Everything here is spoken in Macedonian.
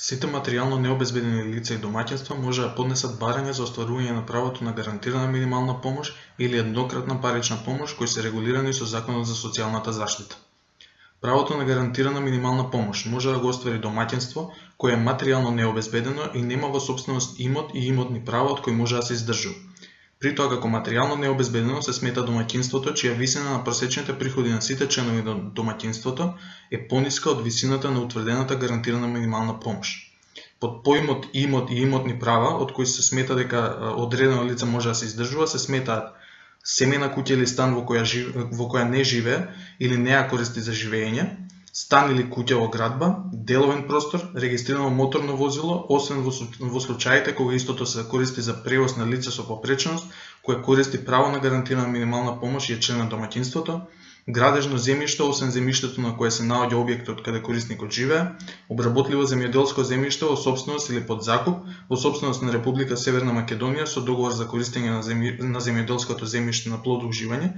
Сите материјално необезбедени лица и домаќинства може да поднесат барање за остварување на правото на гарантирана минимална помош или еднократна парична помош кои се регулирани со Законот за социјалната заштита. Правото на гарантирана минимална помош може да го оствари домаќинство кое е материјално необезбедено и нема во сопственост имот и имотни права од кои може да се издржува. При тоа, како материјално необезбедено се смета домаќинството чија висина на просечните приходи на сите членови на домаќинството е пониска од висината на утврдената гарантирана минимална помош. Под поимот имот и имотни права, од кои се смета дека одредено лице може да се издржува, се сметаат семејна куќа или стан во која не живее или не ја користи за живење, стан или куќа во градба, деловен простор, регистрирано моторно возило, освен во случаите кога истото се користи за превоз на лице со попреченост, кое користи право на гарантирана минимална помош и е член на домаќинството, градежно земјиште, освен земјиштето на кое се наоѓа објектот каде корисникот живее, обработливо земјоделско земјиште во сопственост или под закуп, во сопственост на Република Северна Македонија со договор за користење на земјоделското земјиште на плодово уживање.